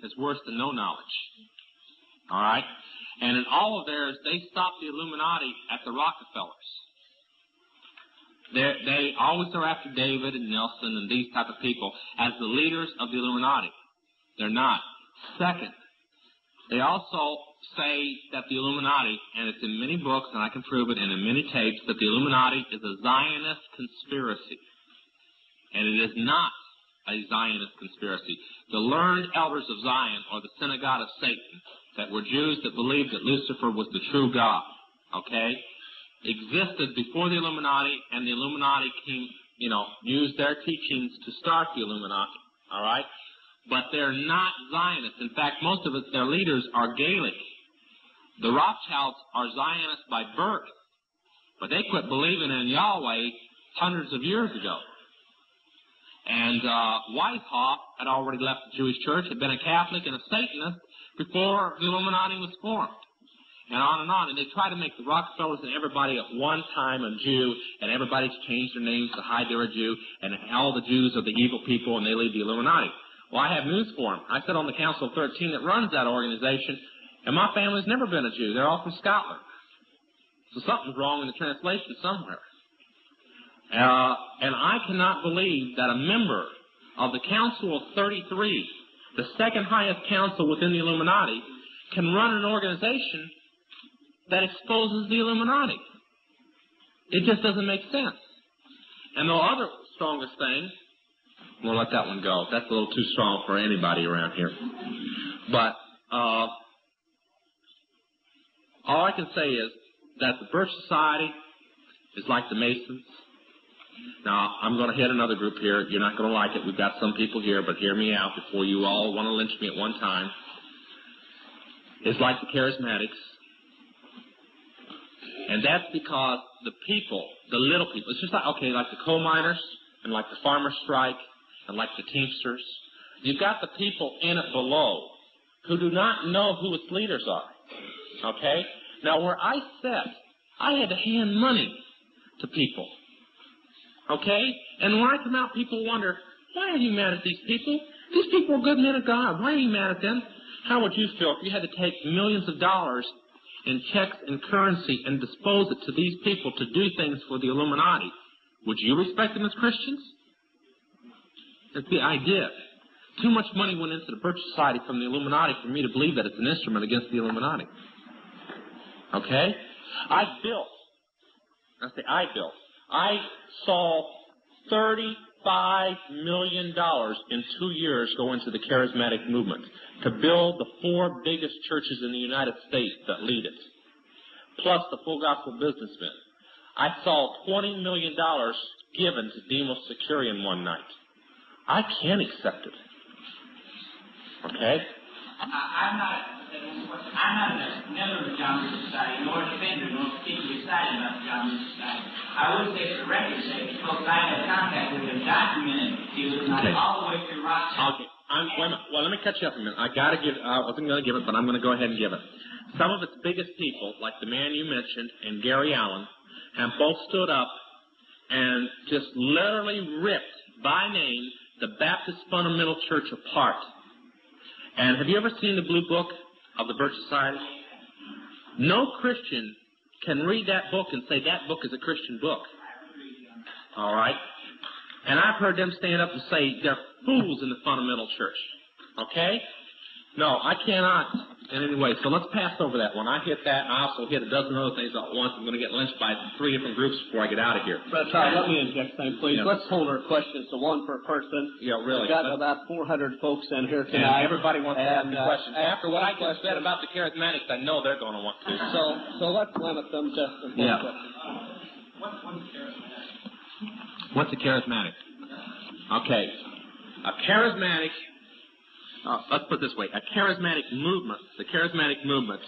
is worse than no knowledge. All right? And in all of theirs, they stopped the Illuminati at the Rockefellers. They always are after David and Nelson and these type of people as the leaders of the Illuminati. They're not. Second, they also say that the Illuminati, and it's in many books, and I can prove it, and in many tapes, that the Illuminati is a Zionist conspiracy. And it is not a Zionist conspiracy. The learned elders of Zion, or the synagogue of Satan, that were Jews that believed that Lucifer was the true God, okay, existed before the Illuminati, and the Illuminati came, used their teachings to start the Illuminati, all right? But they're not Zionists. In fact, most of their leaders are Gaelic. The Rothschilds are Zionists by birth, but they quit believing in Yahweh hundreds of years ago. And Weishaupt had already left the Jewish church, had been a Catholic and a Satanist before the Illuminati was formed. And on. And they try to make the Rockefellers and everybody at one time a Jew, and everybody's changed their names to hide they're a Jew, and all the Jews are the evil people, and they lead the Illuminati. Well, I have news for them. I sit on the Council of 13 that runs that organization, and my family's never been a Jew. They're all from Scotland. So something's wrong in the translation somewhere. And I cannot believe that a member of the Council of 33, the second highest council within the Illuminati, can run an organization that exposes the Illuminati. It just doesn't make sense. And the other strongest thing, we'll let that one go. That's a little too strong for anybody around here. But all I can say is that the Birch Society is like the Masons. Now, I'm going to hit another group here. You're not going to like it. We've got some people here, but hear me out before you all want to lynch me at one time. It's like the Charismatics. And that's because the people, the little people, it's just like, okay, like the coal miners and like the farmer strike and like the Teamsters. You've got the people in it below who do not know who its leaders are. Okay? Now, where I sat, I had to hand money to people. Okay? And when I come out, people wonder, why are you mad at these people? These people are good men of God. Why are you mad at them? How would you feel if you had to take millions of dollars in checks and currency and dispose it to these people to do things for the Illuminati? Would you respect them as Christians? That's the idea. Too much money went into the Birch Society from the Illuminati for me to believe that it's an instrument against the Illuminati. Okay? I saw $35 million in 2 years go into the charismatic movement to build the 4 biggest churches in the United States that lead it, plus the full gospel businessmen. I saw $20 million given to Demos Securian one night. I can't accept it. Okay? I'm not a member of the John Lewis Society, nor a defender, nor particularly excited about the John Lewis Society. I would say for record's sake, because I have contact with them, documented the Illuminati all the way through Rothschild. Okay. Wait a minute. Well, let me cut you up a minute. I wasn't going to give it, but I'm going to go ahead and give it. Some of its biggest people, like the man you mentioned and Gary Allen, have both stood up and just literally ripped, by name, the Baptist Fundamental Church apart. And have you ever seen the Blue Book of the Birch Society? No Christian can read that book and say that book is a Christian book. All right? And I've heard them stand up and say they're fools in the fundamental church. Okay? No, I cannot in any way. So let's pass over that one. I hit that. I also hit a dozen other things at once. I'm going to get lynched by 3 different groups before I get out of here. Brother Todd, let me interject something, please. Yeah. Let's hold our questions to one per person. Yeah, really. We've got about 400 folks in here tonight. And everybody wants to ask me questions. After what I just said about the charismatics, I know they're going to want to. So let's limit them to one question. What's a charismatic? Okay. A charismatic, let's put it this way, a charismatic movement, the charismatic movement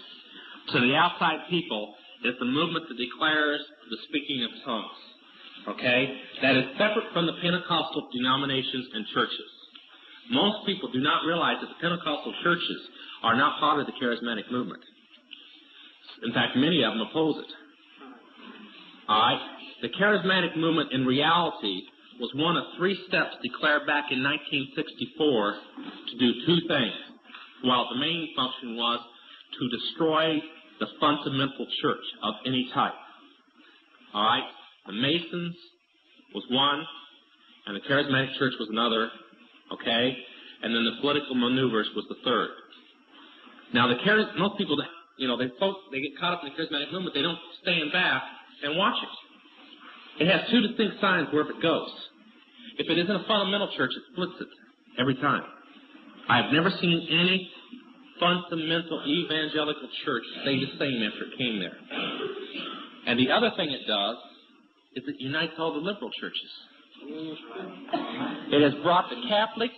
to the outside people is the movement that declares the speaking of tongues. Okay? That is separate from the Pentecostal denominations and churches. Most people do not realize that the Pentecostal churches are not part of the charismatic movement. In fact, many of them oppose it. All right? The charismatic movement in reality was one of 3 steps declared back in 1964 to do 2 things. well, the main function was to destroy the fundamental church of any type. All right? The Masons was one, and the Charismatic Church was another, okay? And then the political maneuvers was the third. Now, most people, they get caught up in the Charismatic movement. They don't stand back and watch it. It has two distinct signs wherever it goes. If it isn't a fundamental church, it splits it every time. I have never seen any fundamental evangelical church stay the same after it came there. And the other thing it does is it unites all the liberal churches. It has brought the Catholics,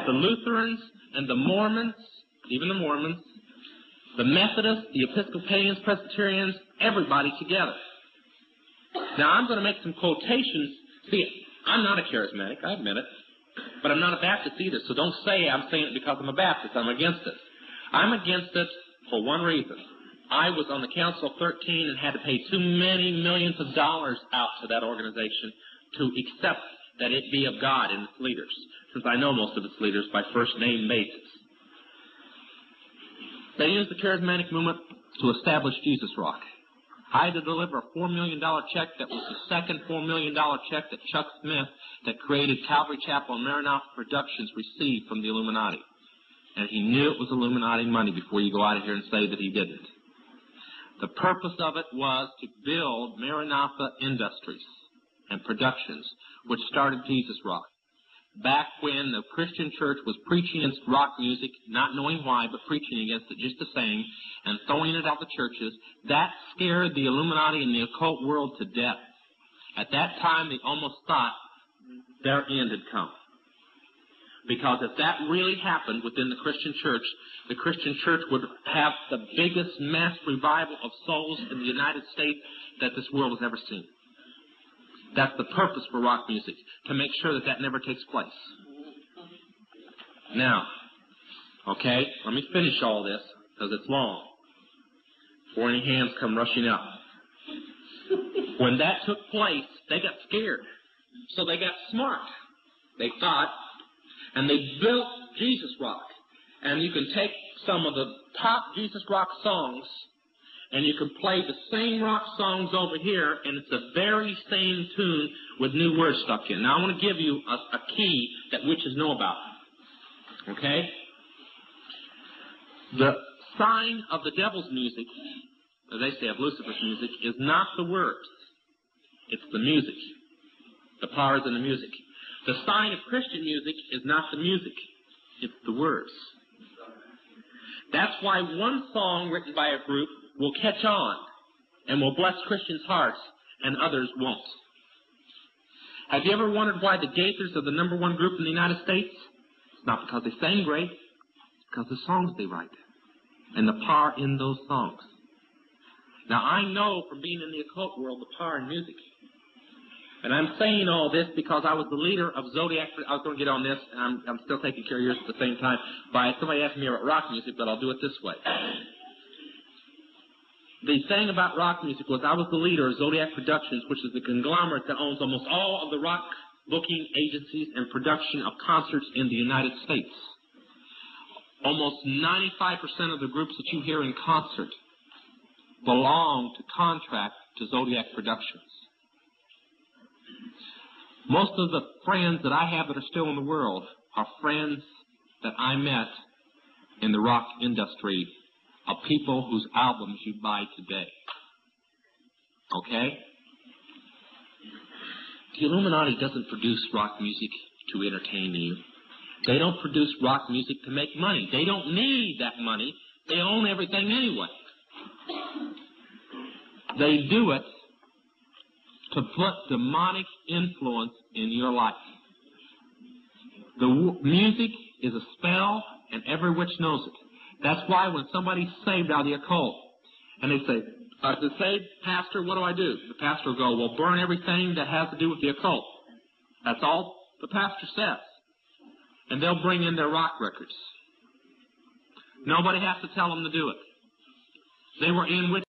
the Lutherans, and the Mormons, even the Mormons, the Methodists, the Episcopalians, Presbyterians, everybody together. Now, I'm going to make some quotations. See, I'm not a charismatic, I admit it, but I'm not a Baptist either, so don't say I'm saying it because I'm a Baptist. I'm against it. I'm against it for one reason. I was on the Council of 13 and had to pay too many millions of dollars out to that organization to accept that it be of God and its leaders, since I know most of its leaders by first name basis. They used the charismatic movement to establish Jesus Rock. I had to deliver a $4 million check that was the second $4 million check that Chuck Smith, that created Calvary Chapel and Maranatha Productions, received from the Illuminati. And he knew it was Illuminati money before you go out of here and say that he didn't. The purpose of it was to build Maranatha Industries and Productions, which started Jesus Rock. Back when the Christian church was preaching against rock music, not knowing why, but preaching against it just the same, and throwing it out the churches, that scared the Illuminati and the occult world to death. At that time, they almost thought their end had come. Because if that really happened within the Christian church would have the biggest mass revival of souls in the United States that this world has ever seen. That's the purpose for rock music, to make sure that that never takes place. Now, okay, let me finish all this, because it's long, before any hands come rushing up. When that took place, they got scared. So they got smart, they thought, and they built Jesus Rock. And you can take some of the top Jesus Rock songs, and you can play the same rock songs over here, and it's the very same tune with new words stuck in. Now, I want to give you a key that witches know about. Okay? The sign of the devil's music, as they say, of Lucifer's music, is not the words. It's the music. The power is in the music. The sign of Christian music is not the music. It's the words. That's why one song written by a group will catch on and will bless Christians' hearts, and others won't. Have you ever wondered why the Gaithers are the number one group in the United States? It's not because they sing great. It's because of the songs they write and the power in those songs. Now, I know from being in the occult world the power in music. And I'm saying all this because I was the leader of Zodiac. I was going to get on this, and I'm still taking care of yours at the same time. Somebody asked me about rock music, but I'll do it this way. The thing about rock music was I was the leader of Zodiac Productions, which is the conglomerate that owns almost all of the rock booking agencies and production of concerts in the United States. Almost 95% of the groups that you hear in concert belong to contract to Zodiac Productions. Most of the friends that I have that are still in the world are friends that I met in the rock industry of people whose albums you buy today. Okay? The Illuminati doesn't produce rock music to entertain you. They don't produce rock music to make money. They don't need that money. They own everything anyway. They do it to put demonic influence in your life. The music is a spell, and every witch knows it. That's why when somebody's saved out of the occult, and they say, to say, Pastor, what do I do? The pastor will go, well, burn everything that has to do with the occult. That's all the pastor says. And they'll bring in their rock records. Nobody has to tell them to do it. They were in witch